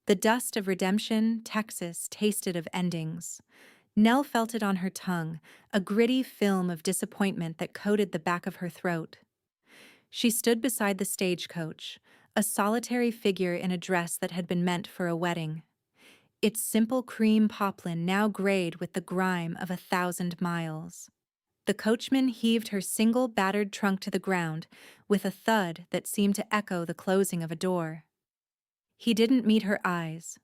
The dust of redemption, Texas, tasted of endings. Nell felt it on her tongue, a gritty film of disappointment that coated the back of her throat. She stood beside the stagecoach, a solitary figure in a dress that had been meant for a wedding. Its simple cream poplin now grayed with the grime of 1,000 miles. The coachman heaved her single battered trunk to the ground with a thud that seemed to echo the closing of a door. He didn't meet her eyes.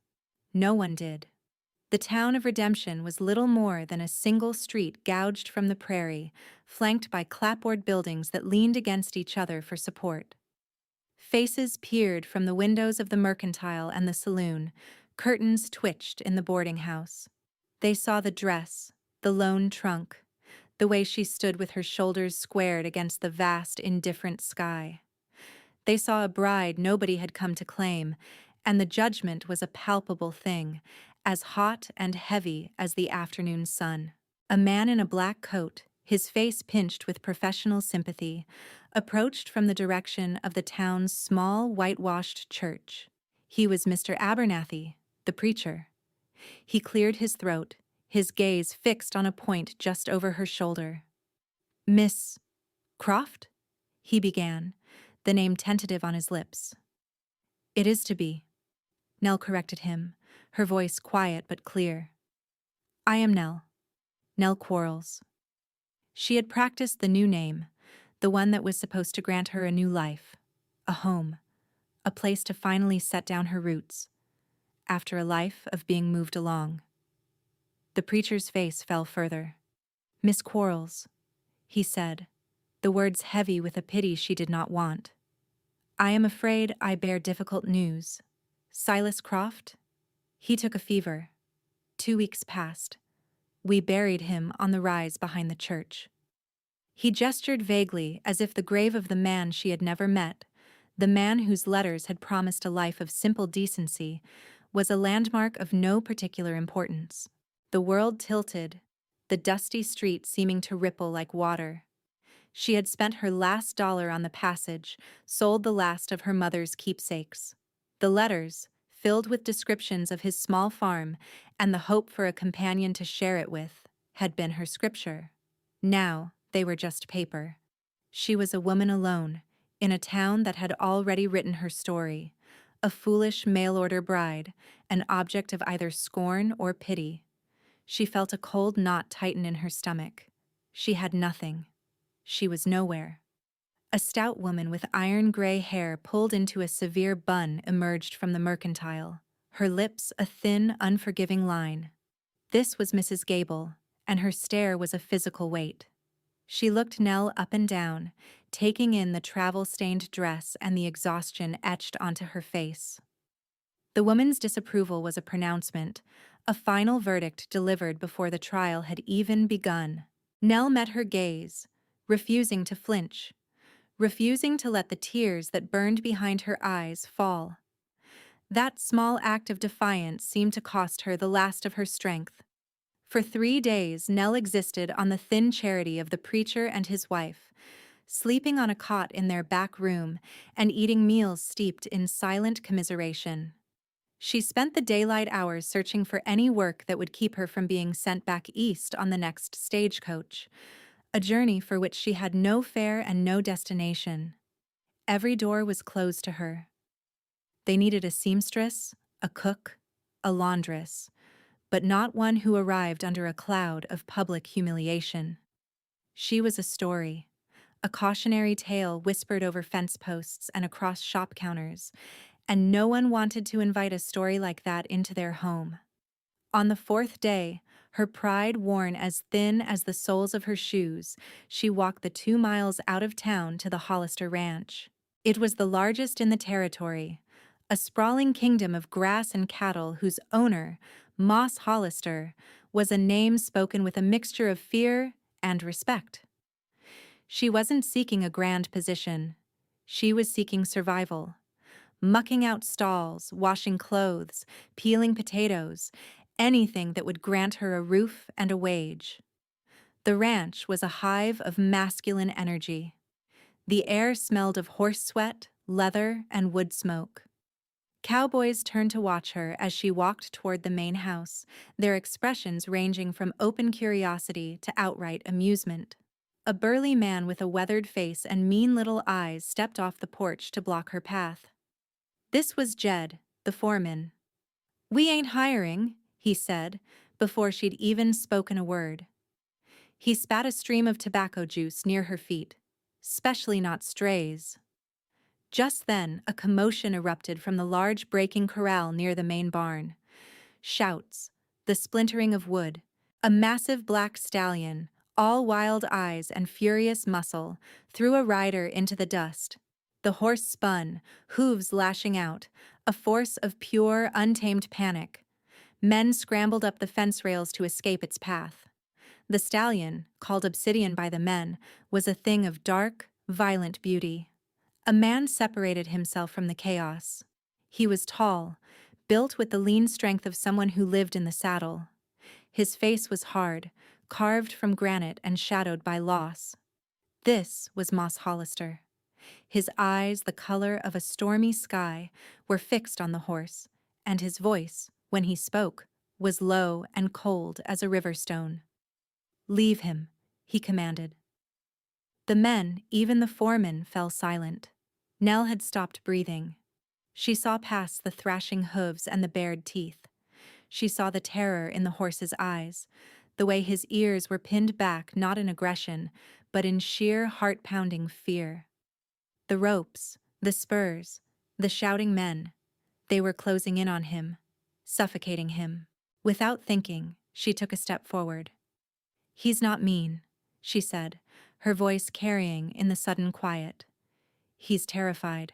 No one did. The town of Redemption was little more than a single street gouged from the prairie, flanked by clapboard buildings that leaned against each other for support. Faces peered from the windows of the mercantile and the saloon, curtains twitched in the boarding house. They saw the dress, the lone trunk, the way she stood with her shoulders squared against the vast, indifferent sky. They saw a bride nobody had come to claim, and the judgment was a palpable thing, as hot and heavy as the afternoon sun. A man in a black coat, his face pinched with professional sympathy, approached from the direction of the town's small, whitewashed church. He was Mr. Abernathy, the preacher. He cleared his throat, his gaze fixed on a point just over her shoulder. "Miss Croft?" he began, the name tentative on his lips. "It is to be," Nell corrected him, her voice quiet but clear. "I am Nell Quarles." She had practiced the new name, the one that was supposed to grant her a new life, a home, a place to finally set down her roots, after a life of being moved along. The preacher's face fell further. "Miss Quarles," he said, the words heavy with a pity she did not want. "I am afraid I bear difficult news. Silas Croft? He took a fever. 2 weeks passed. We buried him on the rise behind the church." He gestured vaguely as if the grave of the man she had never met, the man whose letters had promised a life of simple decency, was a landmark of no particular importance. The world tilted, the dusty street seeming to ripple like water. She had spent her last dollar on the passage, sold the last of her mother's keepsakes. The letters, filled with descriptions of his small farm and the hope for a companion to share it with, had been her scripture. Now, they were just paper. She was a woman alone, in a town that had already written her story, a foolish mail-order bride, an object of either scorn or pity. She felt a cold knot tighten in her stomach. She had nothing. She was nowhere. A stout woman with iron-gray hair pulled into a severe bun emerged from the mercantile, her lips a thin, unforgiving line. This was Mrs. Gable, and her stare was a physical weight. She looked Nell up and down, taking in the travel-stained dress and the exhaustion etched onto her face. The woman's disapproval was a pronouncement, a final verdict delivered before the trial had even begun. Nell met her gaze, refusing to flinch, refusing to let the tears that burned behind her eyes fall. That small act of defiance seemed to cost her the last of her strength. For 3 days, Nell existed on the thin charity of the preacher and his wife, sleeping on a cot in their back room and eating meals steeped in silent commiseration. She spent the daylight hours searching for any work that would keep her from being sent back east on the next stagecoach, a journey for which she had no fare and no destination. Every door was closed to her. They needed a seamstress, a cook, a laundress, but not one who arrived under a cloud of public humiliation. She was a story, a cautionary tale whispered over fence posts and across shop counters, and no one wanted to invite a story like that into their home. On the 4th day, her pride worn as thin as the soles of her shoes, she walked the 2 miles out of town to the Hollister Ranch. It was the largest in the territory, a sprawling kingdom of grass and cattle whose owner, Moss Hollister, was a name spoken with a mixture of fear and respect. She wasn't seeking a grand position. She was seeking survival. Mucking out stalls, washing clothes, peeling potatoes, anything that would grant her a roof and a wage. The ranch was a hive of masculine energy. The air smelled of horse sweat, leather, and wood smoke. Cowboys turned to watch her as she walked toward the main house, their expressions ranging from open curiosity to outright amusement. A burly man with a weathered face and mean little eyes stepped off the porch to block her path. This was Jed, the foreman. "We ain't hiring," he said, before she'd even spoken a word. He spat a stream of tobacco juice near her feet. "Specially not strays." Just then, a commotion erupted from the large breaking corral near the main barn. Shouts, the splintering of wood, a massive black stallion, all wild eyes and furious muscle, threw a rider into the dust. The horse spun, hooves lashing out, a force of pure, untamed panic. Men scrambled up the fence rails to escape its path. The stallion, called Obsidian by the men, was a thing of dark, violent beauty. A man separated himself from the chaos. He was tall, built with the lean strength of someone who lived in the saddle. His face was hard, carved from granite and shadowed by loss. This was Moss Hollister. His eyes, the color of a stormy sky, were fixed on the horse, and his voice, when he spoke, was low and cold as a river stone. "Leave him," he commanded. The men, even the foreman, fell silent. Nell had stopped breathing. She saw past the thrashing hooves and the bared teeth. She saw the terror in the horse's eyes, the way his ears were pinned back not in aggression, but in sheer heart-pounding fear. The ropes, the spurs, the shouting men, they were closing in on him, suffocating him. Without thinking, she took a step forward. "He's not mean," she said, her voice carrying in the sudden quiet. "He's terrified."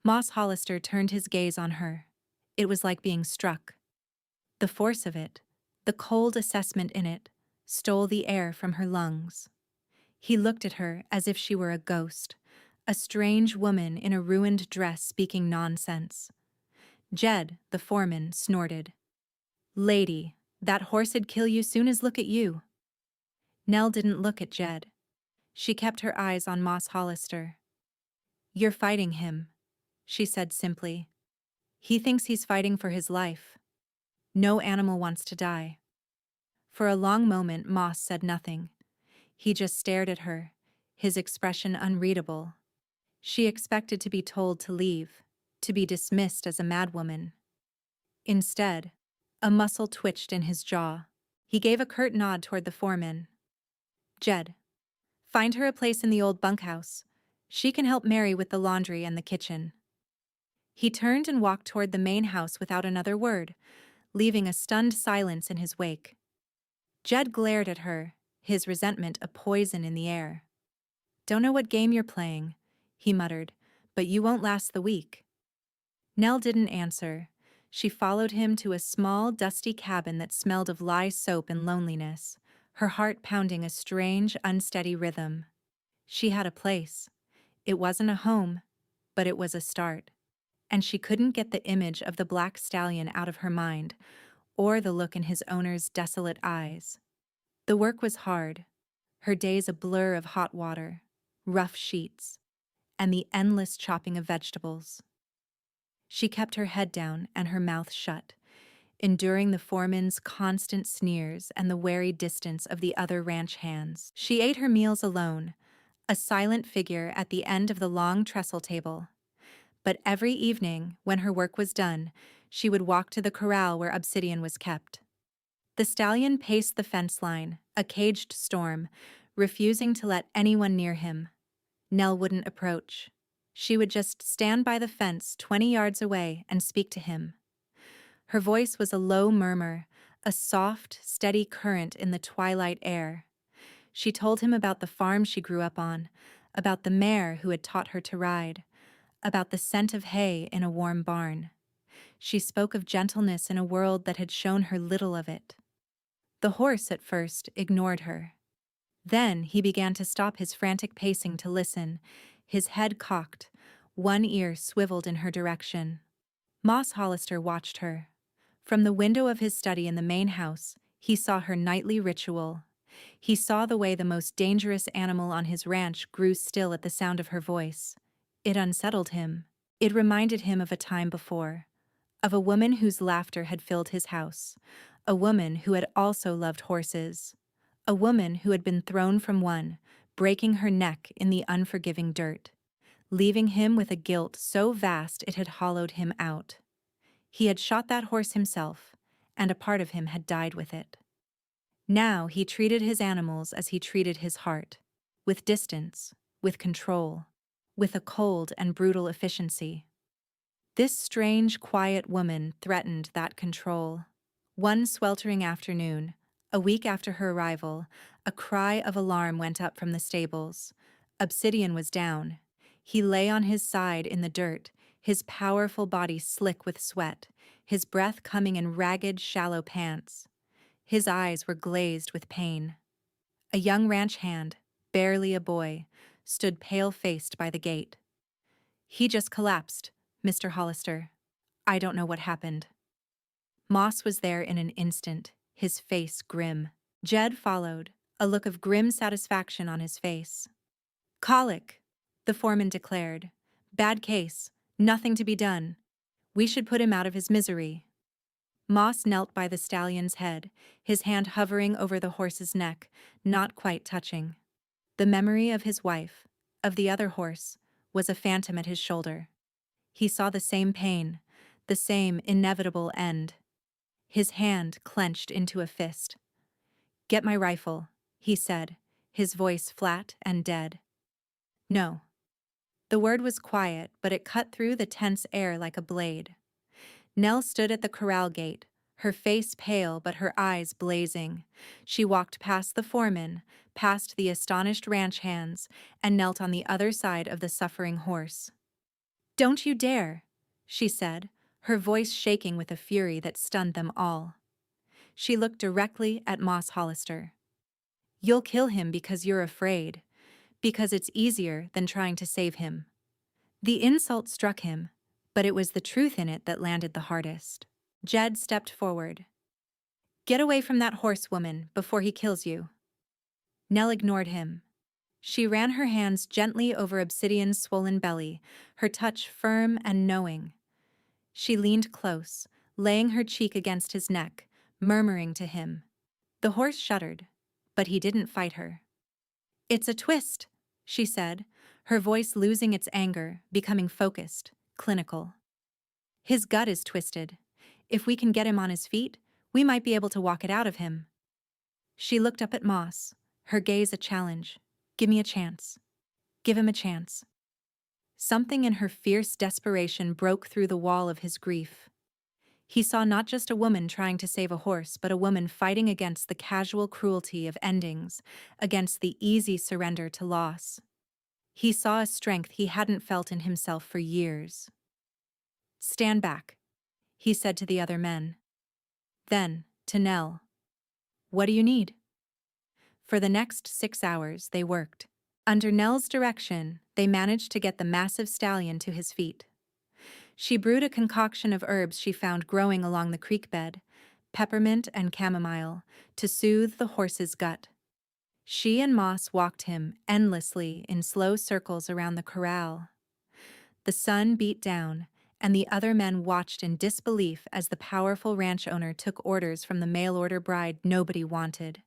Moss Hollister turned his gaze on her. It was like being struck. The force of it, the cold assessment in it, stole the air from her lungs. He looked at her as if she were a ghost, a strange woman in a ruined dress speaking nonsense. Jed, the foreman, snorted. "Lady, that horse'd kill you soon as look at you." Nell didn't look at Jed. She kept her eyes on Moss Hollister. "You're fighting him," she said simply. "He thinks he's fighting for his life. No animal wants to die." For a long moment Moss said nothing. He just stared at her, his expression unreadable. She expected to be told to leave, to be dismissed as a madwoman. Instead, a muscle twitched in his jaw. He gave a curt nod toward the foreman. "Jed, find her a place in the old bunkhouse. She can help Mary with the laundry and the kitchen." He turned and walked toward the main house without another word, leaving a stunned silence in his wake. Jed glared at her, his resentment a poison in the air. "Don't know what game you're playing," he muttered, "but you won't last the week." Nell didn't answer. She followed him to a small, dusty cabin that smelled of lye soap and loneliness, her heart pounding a strange, unsteady rhythm. She had a place. It wasn't a home, but it was a start. And she couldn't get the image of the black stallion out of her mind, or the look in his owner's desolate eyes. The work was hard, her days a blur of hot water, rough sheets, and the endless chopping of vegetables. She kept her head down and her mouth shut, enduring the foreman's constant sneers and the wary distance of the other ranch hands. She ate her meals alone, a silent figure at the end of the long trestle table. But every evening, when her work was done, she would walk to the corral where Obsidian was kept. The stallion paced the fence line, a caged storm, refusing to let anyone near him. Nell wouldn't approach. She would just stand by the fence 20 yards away and speak to him. Her voice was a low murmur, a soft, steady current in the twilight air. She told him about the farm she grew up on, about the mare who had taught her to ride, about the scent of hay in a warm barn. She spoke of gentleness in a world that had shown her little of it. The horse at first ignored her. Then he began to stop his frantic pacing to listen, his head cocked, one ear swiveled in her direction. Moss Hollister watched her. From the window of his study in the main house, he saw her nightly ritual. He saw the way the most dangerous animal on his ranch grew still at the sound of her voice. It unsettled him. It reminded him of a time before, of a woman whose laughter had filled his house, a woman who had also loved horses, a woman who had been thrown from one, breaking her neck in the unforgiving dirt, leaving him with a guilt so vast it had hollowed him out. He had shot that horse himself, and a part of him had died with it. Now he treated his animals as he treated his heart, with distance, with control, with a cold and brutal efficiency. This strange, quiet woman threatened that control. One sweltering afternoon, a week after her arrival, a cry of alarm went up from the stables. Obsidian was down. He lay on his side in the dirt, his powerful body slick with sweat, his breath coming in ragged, shallow pants. His eyes were glazed with pain. A young ranch hand, barely a boy, stood pale-faced by the gate. "He just collapsed, Mr. Hollister. I don't know what happened." Moss was there in an instant, his face grim. Jed followed, a look of grim satisfaction on his face. "Colic," the foreman declared. "Bad case, nothing to be done. We should put him out of his misery." Moss knelt by the stallion's head, his hand hovering over the horse's neck, not quite touching. The memory of his wife, of the other horse, was a phantom at his shoulder. He saw the same pain, the same inevitable end. His hand clenched into a fist. "Get my rifle," he said, his voice flat and dead. "No." The word was quiet, but it cut through the tense air like a blade. Nell stood at the corral gate, her face pale but her eyes blazing. She walked past the foreman, past the astonished ranch hands, and knelt on the other side of the suffering horse. "Don't you dare," she said, her voice shaking with a fury that stunned them all. She looked directly at Moss Hollister. "You'll kill him because you're afraid, because it's easier than trying to save him." The insult struck him, but it was the truth in it that landed the hardest. Jed stepped forward. "Get away from that horsewoman before he kills you." Nell ignored him. She ran her hands gently over Obsidian's swollen belly, her touch firm and knowing. She leaned close, laying her cheek against his neck, murmuring to him. The horse shuddered, but he didn't fight her. "It's a twist," she said, her voice losing its anger, becoming focused, clinical. "His gut is twisted. If we can get him on his feet, we might be able to walk it out of him." She looked up at Moss, her gaze a challenge. "Give me a chance. Give him a chance." Something in her fierce desperation broke through the wall of his grief. He saw not just a woman trying to save a horse, but a woman fighting against the casual cruelty of endings, against the easy surrender to loss. He saw a strength he hadn't felt in himself for years. "Stand back," he said to the other men. Then, to Nell, "What do you need?" For the next 6 hours, they worked. Under Nell's direction, they managed to get the massive stallion to his feet. She brewed a concoction of herbs she found growing along the creek bed, peppermint and chamomile, to soothe the horse's gut. She and Moss walked him endlessly in slow circles around the corral. The sun beat down, and the other men watched in disbelief as the powerful ranch owner took orders from the mail-order bride nobody wanted.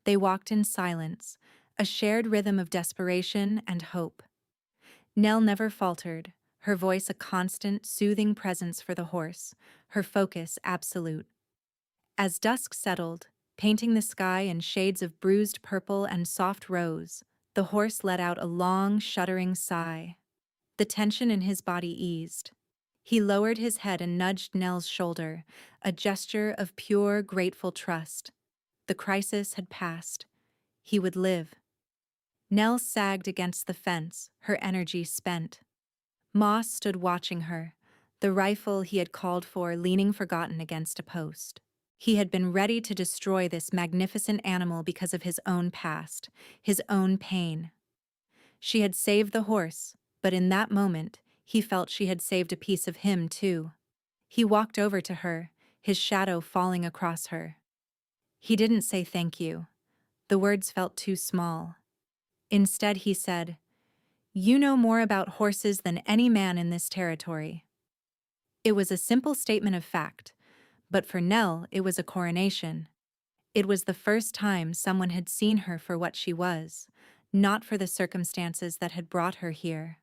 They walked in silence, a shared rhythm of desperation and hope. Nell never faltered, her voice a constant, soothing presence for the horse, her focus absolute. As dusk settled, painting the sky in shades of bruised purple and soft rose, the horse let out a long, shuddering sigh. The tension in his body eased. He lowered his head and nudged Nell's shoulder, a gesture of pure, grateful trust. The crisis had passed. He would live. Nell sagged against the fence, her energy spent. Moss stood watching her, the rifle he had called for leaning forgotten against a post. He had been ready to destroy this magnificent animal because of his own past, his own pain. She had saved the horse, but in that moment, he felt she had saved a piece of him too. He walked over to her, his shadow falling across her. He didn't say thank you. The words felt too small. Instead, he said, You know more about horses than any man in this territory." It was a simple statement of fact, but for Nell it was a coronation. It was the first time someone had seen her for what she was, not for the circumstances that had brought her here.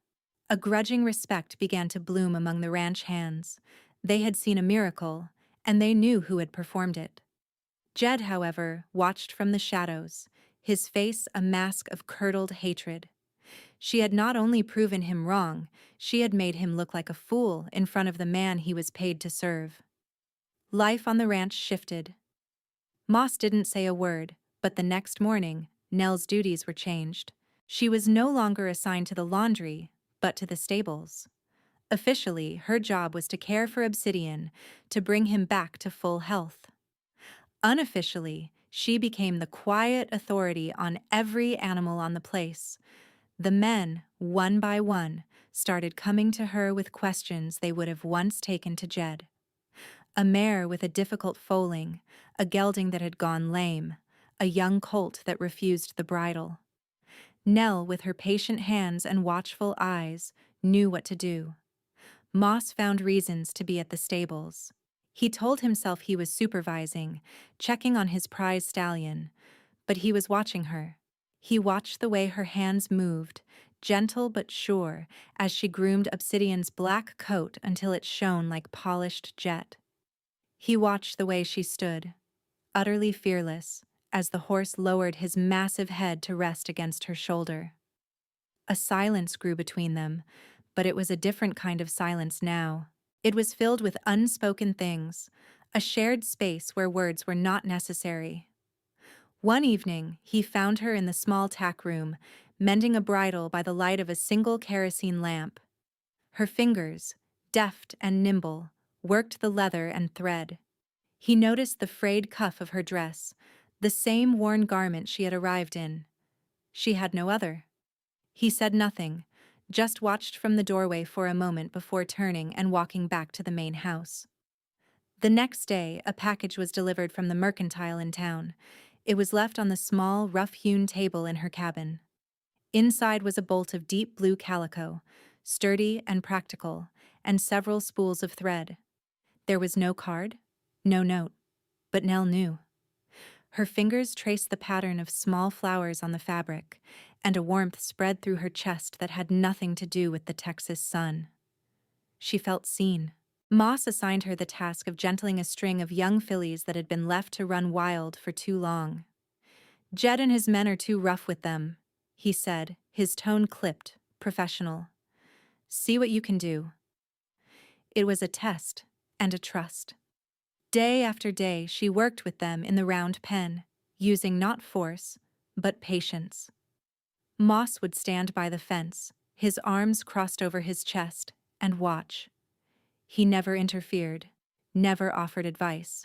A grudging respect began to bloom among the ranch hands. They had seen a miracle, and they knew who had performed it. Jed, however, watched from the shadows, his face a mask of curdled hatred. She had not only proven him wrong, she had made him look like a fool in front of the man he was paid to serve. Life on the ranch shifted. Moss didn't say a word, but the next morning, Nell's duties were changed. She was no longer assigned to the laundry, but to the stables. Officially, her job was to care for Obsidian, to bring him back to full health. Unofficially, she became the quiet authority on every animal on the place. The men, one by one, started coming to her with questions they would have once taken to Jed. A mare with a difficult foaling, a gelding that had gone lame, a young colt that refused the bridle. Nell, with her patient hands and watchful eyes, knew what to do. Moss found reasons to be at the stables. He told himself he was supervising, checking on his prize stallion, but he was watching her. He watched the way her hands moved, gentle but sure, as she groomed Obsidian's black coat until it shone like polished jet. He watched the way she stood, utterly fearless, as the horse lowered his massive head to rest against her shoulder. A silence grew between them, but it was a different kind of silence now. It was filled with unspoken things, a shared space where words were not necessary. One evening, he found her in the small tack room, mending a bridle by the light of a single kerosene lamp. Her fingers, deft and nimble, worked the leather and thread. He noticed the frayed cuff of her dress, the same worn garment she had arrived in. She had no other. He said nothing, just watched from the doorway for a moment before turning and walking back to the main house. The next day, a package was delivered from the mercantile in town. It was left on the small, rough-hewn table in her cabin. Inside was a bolt of deep blue calico, sturdy and practical, and several spools of thread. There was no card, no note, but Nell knew. Her fingers traced the pattern of small flowers on the fabric, and a warmth spread through her chest that had nothing to do with the Texas sun. She felt seen. Moss assigned her the task of gentling a string of young fillies that had been left to run wild for too long. "Jed and his men are too rough with them," he said, his tone clipped, professional. "See what you can do." It was a test and a trust. Day after day, she worked with them in the round pen, using not force, but patience. Moss would stand by the fence, his arms crossed over his chest, and watch. He never interfered, never offered advice.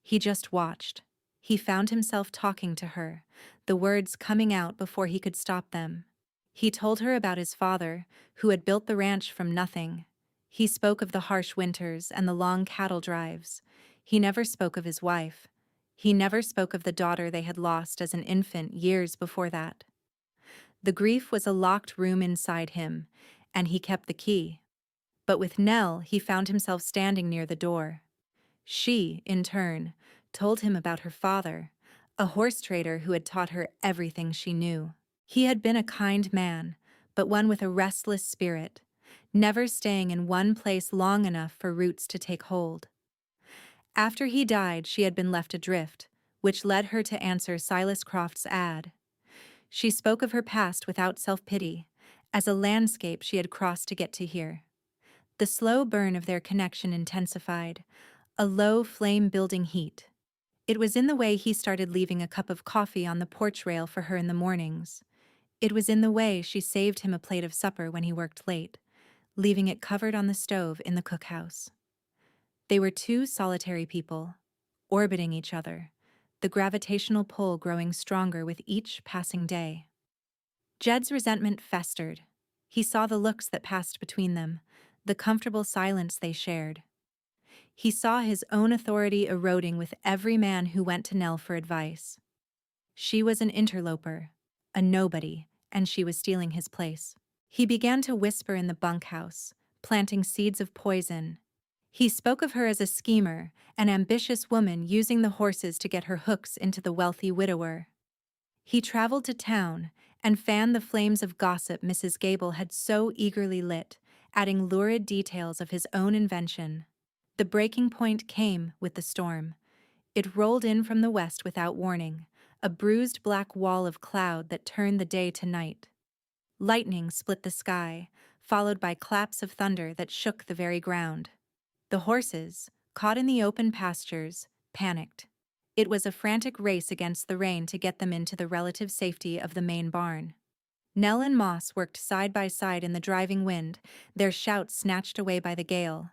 He just watched. He found himself talking to her, the words coming out before he could stop them. He told her about his father, who had built the ranch from nothing. He spoke of the harsh winters and the long cattle drives. He never spoke of his wife. He never spoke of the daughter they had lost as an infant years before that. The grief was a locked room inside him, and he kept the key. But with Nell, he found himself standing near the door. She, in turn, told him about her father, a horse trader who had taught her everything she knew. He had been a kind man, but one with a restless spirit, never staying in one place long enough for roots to take hold. After he died, she had been left adrift, which led her to answer Silas Croft's ad. She spoke of her past without self-pity, as a landscape she had crossed to get to here. The slow burn of their connection intensified, a low flame-building heat. It was in the way he started leaving a cup of coffee on the porch rail for her in the mornings. It was in the way she saved him a plate of supper when he worked late, leaving it covered on the stove in the cookhouse. They were two solitary people, orbiting each other, the gravitational pull growing stronger with each passing day. Jed's resentment festered. He saw the looks that passed between them, the comfortable silence they shared. He saw his own authority eroding with every man who went to Nell for advice. She was an interloper, a nobody, and she was stealing his place. He began to whisper in the bunkhouse, planting seeds of poison. He spoke of her as a schemer, an ambitious woman using the horses to get her hooks into the wealthy widower. He traveled to town and fanned the flames of gossip Mrs. Gable had so eagerly lit, adding lurid details of his own invention. The breaking point came with the storm. It rolled in from the west without warning, a bruised black wall of cloud that turned the day to night. Lightning split the sky, followed by claps of thunder that shook the very ground. The horses, caught in the open pastures, panicked. It was a frantic race against the rain to get them into the relative safety of the main barn. Nell and Moss worked side by side in the driving wind, their shouts snatched away by the gale.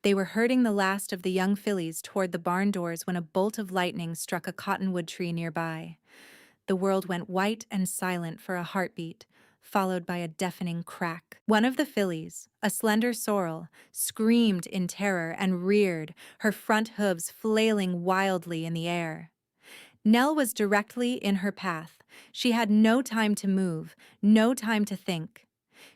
They were herding the last of the young fillies toward the barn doors when a bolt of lightning struck a cottonwood tree nearby. The world went white and silent for a heartbeat, followed by a deafening crack. One of the fillies, a slender sorrel, screamed in terror and reared, her front hooves flailing wildly in the air. Nell was directly in her path. She had no time to move, no time to think.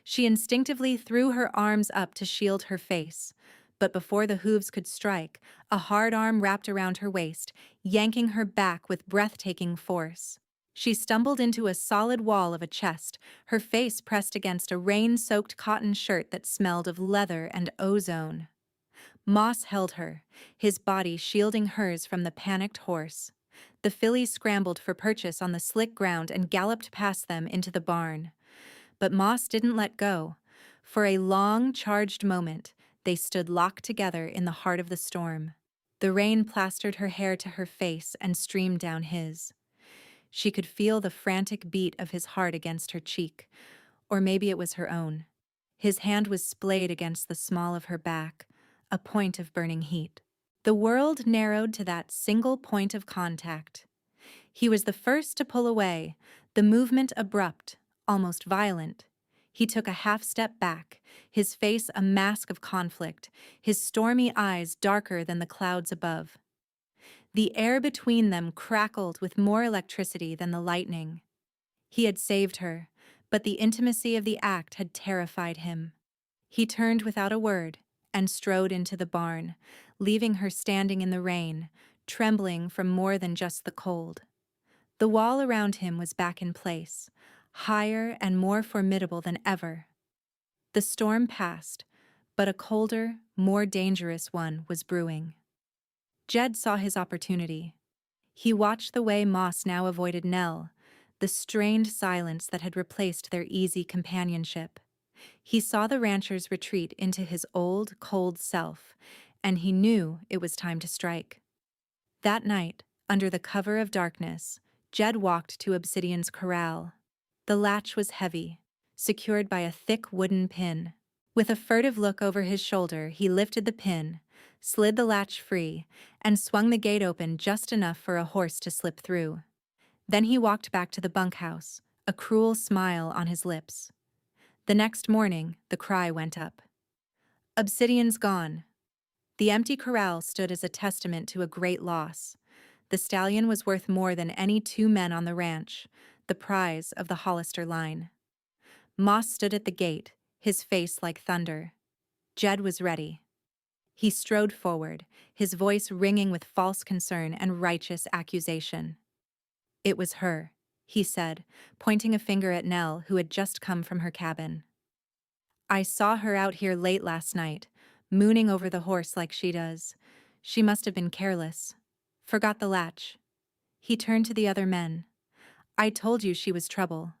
She instinctively threw her arms up to shield her face, but before the hooves could strike, a hard arm wrapped around her waist, yanking her back with breathtaking force. She stumbled into a solid wall of a chest, her face pressed against a rain-soaked cotton shirt that smelled of leather and ozone. Moss held her, his body shielding hers from the panicked horse. The filly scrambled for purchase on the slick ground and galloped past them into the barn. But Moss didn't let go. For a long, charged moment, they stood locked together in the heart of the storm. The rain plastered her hair to her face and streamed down his. She could feel the frantic beat of his heart against her cheek, or maybe it was her own. His hand was splayed against the small of her back, a point of burning heat. The world narrowed to that single point of contact. He was the first to pull away, the movement abrupt, almost violent. He took a half-step back, his face a mask of conflict, his stormy eyes darker than the clouds above. The air between them crackled with more electricity than the lightning. He had saved her, but the intimacy of the act had terrified him. He turned without a word and strode into the barn, leaving her standing in the rain, trembling from more than just the cold. The wall around him was back in place, higher and more formidable than ever. The storm passed, but a colder, more dangerous one was brewing. Jed saw his opportunity. He watched the way Moss now avoided Nell, the strained silence that had replaced their easy companionship. He saw the rancher's retreat into his old, cold self, and he knew it was time to strike. That night, under the cover of darkness, Jed walked to Obsidian's corral. The latch was heavy, secured by a thick wooden pin. With a furtive look over his shoulder, he lifted the pin, slid the latch free, and swung the gate open just enough for a horse to slip through. Then he walked back to the bunkhouse, a cruel smile on his lips. The next morning, the cry went up. Obsidian's gone. The empty corral stood as a testament to a great loss. The stallion was worth more than any two men on the ranch, the prize of the Hollister line. Moss stood at the gate, his face like thunder. Jed was ready. He strode forward, his voice ringing with false concern and righteous accusation. It was her, he said, pointing a finger at Nell, who had just come from her cabin. I saw her out here late last night, mooning over the horse like she does. She must have been careless. Forgot the latch. He turned to the other men. I told you she was trouble.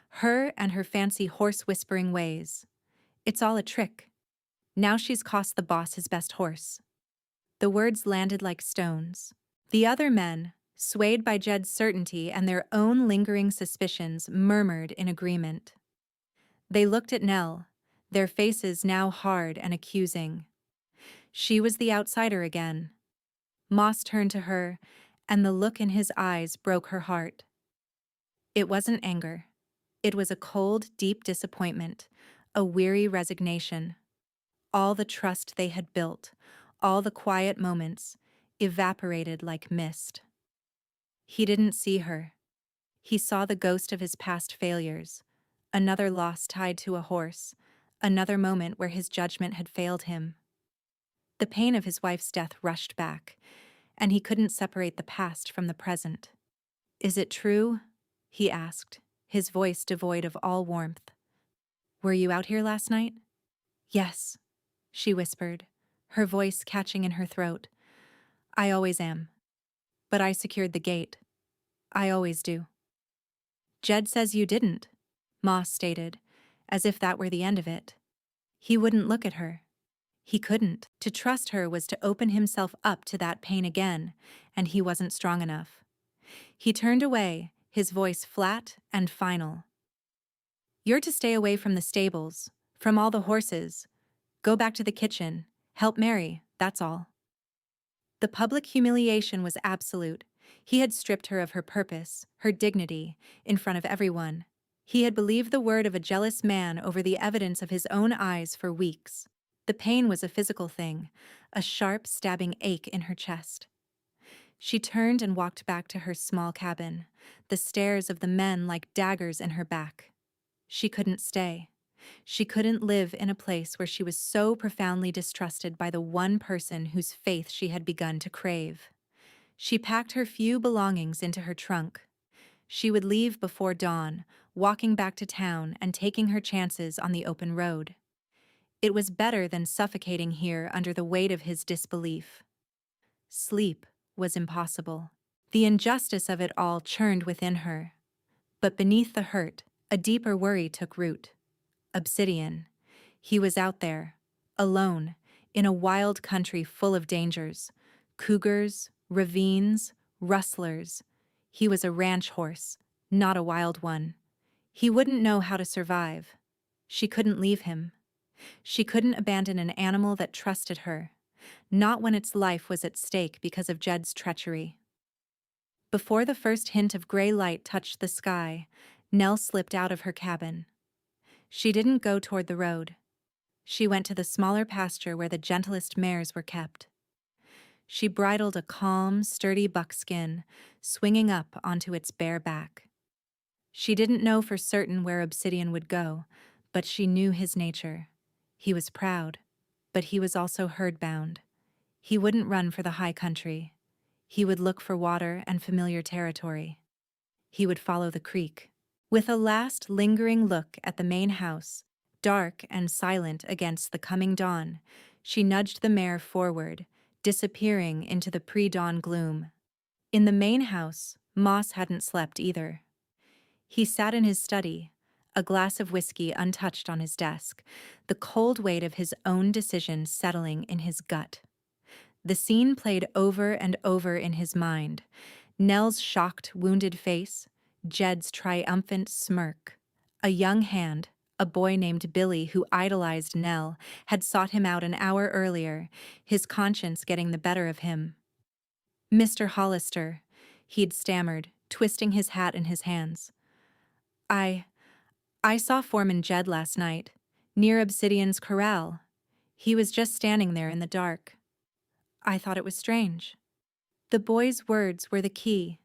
Her and her fancy horse-whispering ways. It's all a trick. Now she's cost the boss his best horse. The words landed like stones. The other men, swayed by Jed's certainty and their own lingering suspicions, murmured in agreement. They looked at Nell, their faces now hard and accusing. She was the outsider again. Moss turned to her, and the look in his eyes broke her heart. It wasn't anger. It was a cold, deep disappointment, a weary resignation. All the trust they had built, all the quiet moments, evaporated like mist. He didn't see her. He saw the ghost of his past failures, Another loss tied to a horse, another moment where his judgment had failed him. The pain of his wife's death rushed back, and he couldn't separate the past from the present. "Is it true?" he asked, his voice devoid of all warmth. "Were you out here last night?" "Yes," she whispered, her voice catching in her throat. "I always am. But I secured the gate. I always do." "Jed says you didn't," Moss stated, as if that were the end of it. He wouldn't look at her. He couldn't. To trust her was to open himself up to that pain again, and he wasn't strong enough. He turned away, his voice flat and final. "You're to stay away from the stables, from all the horses. Go back to the kitchen, help Mary, that's all." The public humiliation was absolute. He had stripped her of her purpose, her dignity, in front of everyone. He had believed the word of a jealous man over the evidence of his own eyes for weeks. The pain was a physical thing, a sharp, stabbing ache in her chest. She turned and walked back to her small cabin, the stares of the men like daggers in her back. She couldn't stay. She couldn't live in a place where she was so profoundly distrusted by the one person whose faith she had begun to crave. She packed her few belongings into her trunk. She would leave before dawn, walking back to town and taking her chances on the open road. It was better than suffocating here under the weight of his disbelief. Sleep was impossible. The injustice of it all churned within her. But beneath the hurt, a deeper worry took root. Obsidian. He was out there, alone, in a wild country full of dangers. Cougars, ravines, rustlers. He was a ranch horse, not a wild one. He wouldn't know how to survive. She couldn't leave him. She couldn't abandon an animal that trusted her, not when its life was at stake because of Jed's treachery. Before the first hint of gray light touched the sky, Nell slipped out of her cabin. She didn't go toward the road. She went to the smaller pasture where the gentlest mares were kept. She bridled a calm, sturdy buckskin, swinging up onto its bare back. She didn't know for certain where Obsidian would go, but she knew his nature. He was proud, but he was also herd-bound. He wouldn't run for the high country. He would look for water and familiar territory. He would follow the creek. With a last lingering look at the main house, dark and silent against the coming dawn, she nudged the mare forward, disappearing into the pre-dawn gloom. In the main house, Moss hadn't slept either. He sat in his study, a glass of whiskey untouched on his desk, the cold weight of his own decision settling in his gut. The scene played over and over in his mind. Nell's shocked, wounded face, Jed's triumphant smirk. A young hand, a boy named Billy who idolized Nell, had sought him out an hour earlier, his conscience getting the better of him. "Mr. Hollister," he'd stammered, twisting his hat in his hands. I saw Foreman Jed last night, near Obsidian's corral. He was just standing there in the dark. I thought it was strange." The boy's words were the key.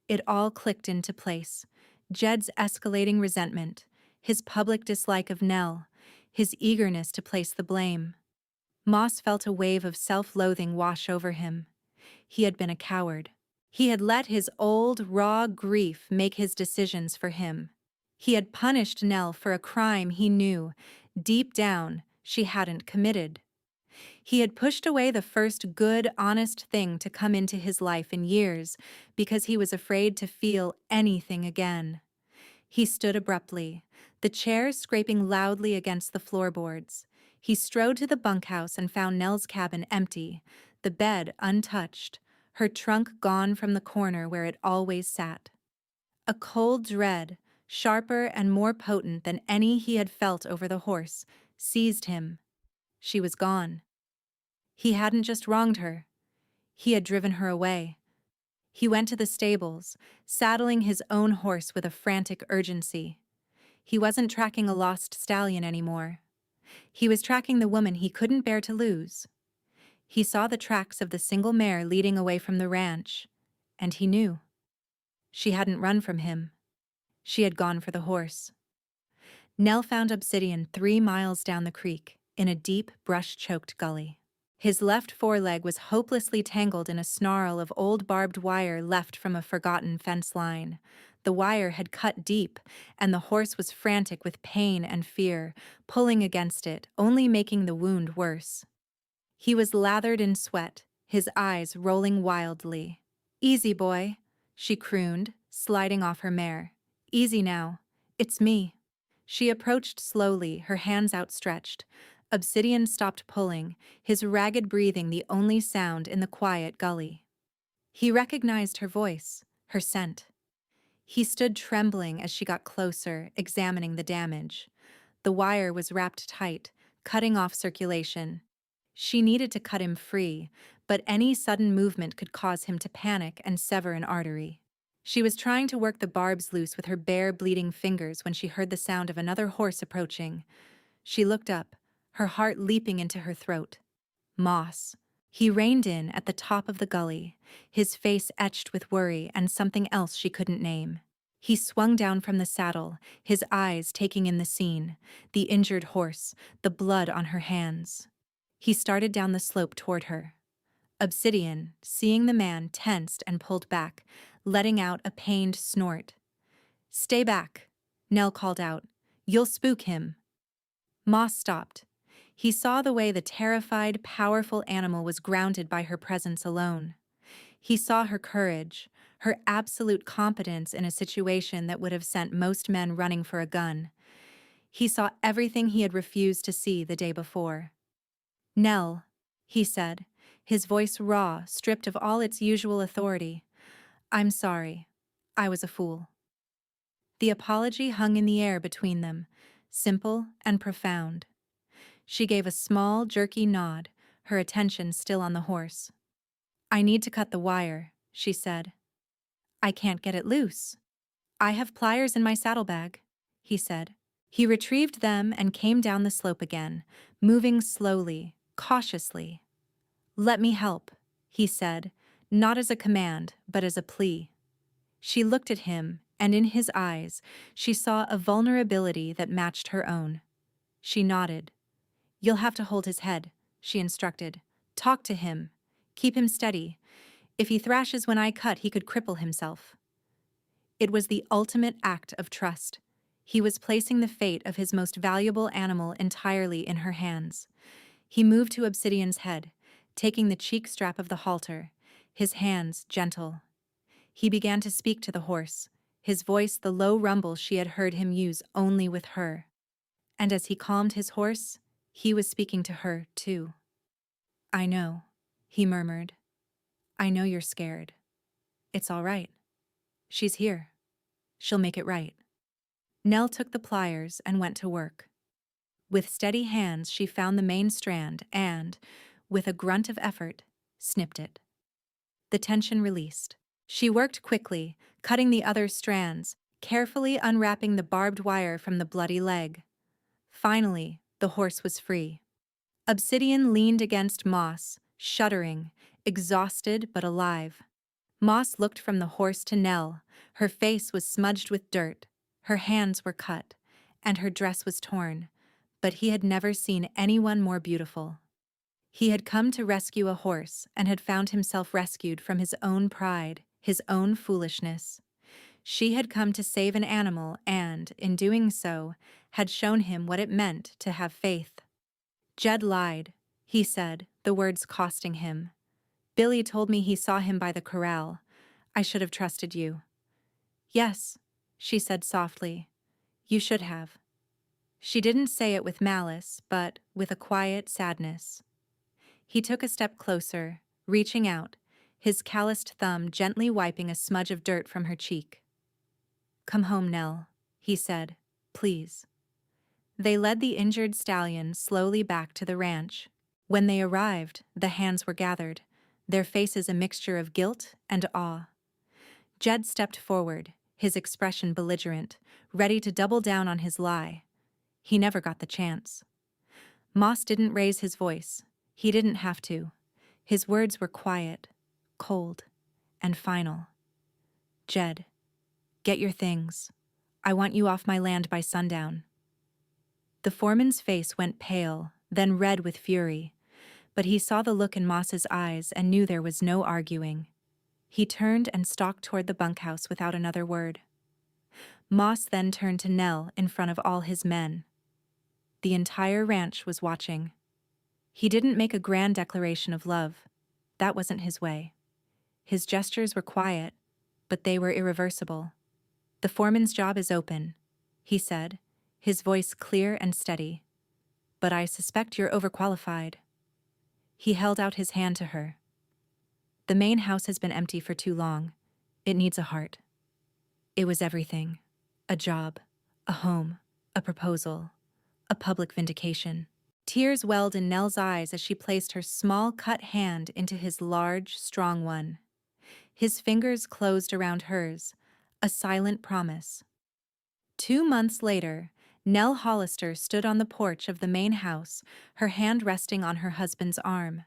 It all clicked into place. Jed's escalating resentment, his public dislike of Nell, his eagerness to place the blame. Moss felt a wave of self-loathing wash over him. He had been a coward. He had let his old, raw grief make his decisions for him. He had punished Nell for a crime he knew, deep down, she hadn't committed. He had pushed away the first good, honest thing to come into his life in years because he was afraid to feel anything again. He stood abruptly, the chair scraping loudly against the floorboards. He strode to the bunkhouse and found Nell's cabin empty, the bed untouched, her trunk gone from the corner where it always sat. A cold dread, sharper and more potent than any he had felt over the horse, seized him. She was gone. He hadn't just wronged her. He had driven her away. He went to the stables, saddling his own horse with a frantic urgency. He wasn't tracking a lost stallion anymore. He was tracking the woman he couldn't bear to lose. He saw the tracks of the single mare leading away from the ranch, and he knew. She hadn't run from him. She had gone for the horse. Nell found Obsidian 3 miles down the creek, in a deep, brush-choked gully. His left foreleg was hopelessly tangled in a snarl of old barbed wire left from a forgotten fence line. The wire had cut deep, and the horse was frantic with pain and fear, pulling against it, only making the wound worse. He was lathered in sweat, his eyes rolling wildly. "Easy, boy," she crooned, sliding off her mare. "Easy now. It's me." She approached slowly, her hands outstretched. Obsidian stopped pulling, his ragged breathing the only sound in the quiet gully. He recognized her voice, her scent. He stood trembling as she got closer, examining the damage. The wire was wrapped tight, cutting off circulation. She needed to cut him free, but any sudden movement could cause him to panic and sever an artery. She was trying to work the barbs loose with her bare, bleeding fingers when she heard the sound of another horse approaching. She looked up, her heart leaping into her throat. Moss. He reined in at the top of the gully, his face etched with worry and something else she couldn't name. He swung down from the saddle, his eyes taking in the scene, the injured horse, the blood on her hands. He started down the slope toward her. Obsidian, seeing the man, tensed and pulled back, letting out a pained snort. "Stay back," Nell called out. "You'll spook him." Moss stopped. He saw the way the terrified, powerful animal was grounded by her presence alone. He saw her courage, her absolute competence in a situation that would have sent most men running for a gun. He saw everything he had refused to see the day before. "Nell," he said, his voice raw, stripped of all its usual authority. "I'm sorry. I was a fool." The apology hung in the air between them, simple and profound. She gave a small, jerky nod, her attention still on the horse. "I need to cut the wire," she said. "I can't get it loose." "I have pliers in my saddlebag," he said. He retrieved them and came down the slope again, moving slowly, cautiously. "Let me help," he said, not as a command, but as a plea. She looked at him, and in his eyes, she saw a vulnerability that matched her own. She nodded. "You'll have to hold his head," she instructed. "Talk to him. Keep him steady. If he thrashes when I cut, he could cripple himself." It was the ultimate act of trust. He was placing the fate of his most valuable animal entirely in her hands. He moved to Obsidian's head, taking the cheek strap of the halter, his hands gentle. He began to speak to the horse, his voice the low rumble she had heard him use only with her. And as he calmed his horse, he was speaking to her, too. "I know," he murmured. "I know you're scared. It's all right. She's here. She'll make it right." Nell took the pliers and went to work. With steady hands, she found the main strand and, with a grunt of effort, snipped it. The tension released. She worked quickly, cutting the other strands, carefully unwrapping the barbed wire from the bloody leg. Finally, the horse was free. Obsidian leaned against Moss, shuddering, exhausted but alive. Moss looked from the horse to Nell. Her face was smudged with dirt, her hands were cut, and her dress was torn, but he had never seen anyone more beautiful. He had come to rescue a horse and had found himself rescued from his own pride, his own foolishness. She had come to save an animal and, in doing so, had shown him what it meant to have faith. "Jed lied," he said, the words costing him. "Billy told me he saw him by the corral. I should have trusted you." "Yes," she said softly. "You should have." She didn't say it with malice, but with a quiet sadness. He took a step closer, reaching out, his calloused thumb gently wiping a smudge of dirt from her cheek. "Come home, Nell," he said. "Please." They led the injured stallion slowly back to the ranch. When they arrived, the hands were gathered, their faces a mixture of guilt and awe. Jed stepped forward, his expression belligerent, ready to double down on his lie. He never got the chance. Moss didn't raise his voice. He didn't have to. His words were quiet, cold, and final. "Jed, get your things. I want you off my land by sundown." The foreman's face went pale, then red with fury, but he saw the look in Moss's eyes and knew there was no arguing. He turned and stalked toward the bunkhouse without another word. Moss then turned to Nell in front of all his men. The entire ranch was watching. He didn't make a grand declaration of love. That wasn't his way. His gestures were quiet, but they were irreversible. "The foreman's job is open," he said, his voice clear and steady. "But I suspect you're overqualified." He held out his hand to her. "The main house has been empty for too long. It needs a heart." It was everything. A job, a home, a proposal, a public vindication. Tears welled in Nell's eyes as she placed her small cut hand into his large, strong one. His fingers closed around hers, a silent promise. 2 months later, Nell Hollister stood on the porch of the main house, her hand resting on her husband's arm.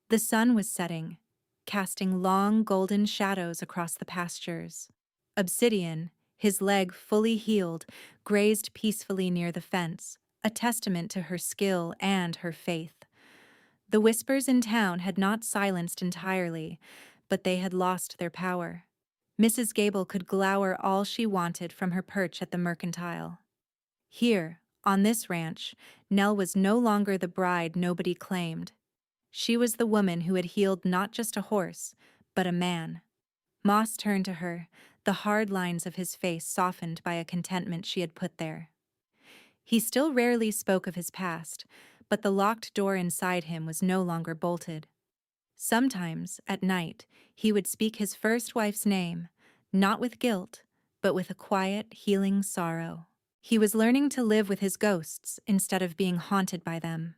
The sun was setting, casting long golden shadows across the pastures. Obsidian, his leg fully healed, grazed peacefully near the fence, a testament to her skill and her faith. The whispers in town had not silenced entirely, but they had lost their power. Mrs. Gable could glower all she wanted from her perch at the mercantile. Here, on this ranch, Nell was no longer the bride nobody claimed. She was the woman who had healed not just a horse, but a man. Moss turned to her, the hard lines of his face softened by a contentment she had put there. He still rarely spoke of his past, but the locked door inside him was no longer bolted. Sometimes, at night, he would speak his first wife's name, not with guilt, but with a quiet, healing sorrow. He was learning to live with his ghosts instead of being haunted by them.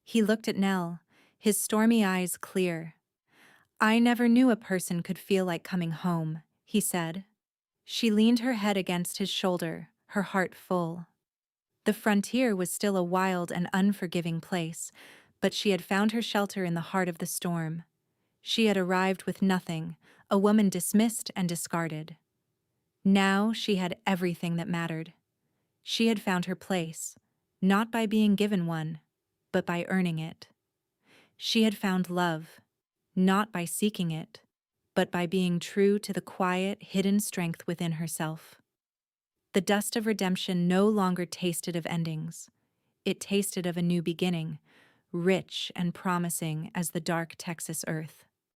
He looked at Nell, his stormy eyes clear. "I never knew a person could feel like coming home," he said. She leaned her head against his shoulder, her heart full. The frontier was still a wild and unforgiving place, but she had found her shelter in the heart of the storm. She had arrived with nothing, a woman dismissed and discarded. Now she had everything that mattered. She had found her place, not by being given one, but by earning it. She had found love, not by seeking it, but by being true to the quiet, hidden strength within herself. The dust of redemption no longer tasted of endings. It tasted of a new beginning, rich and promising as the dark Texas earth.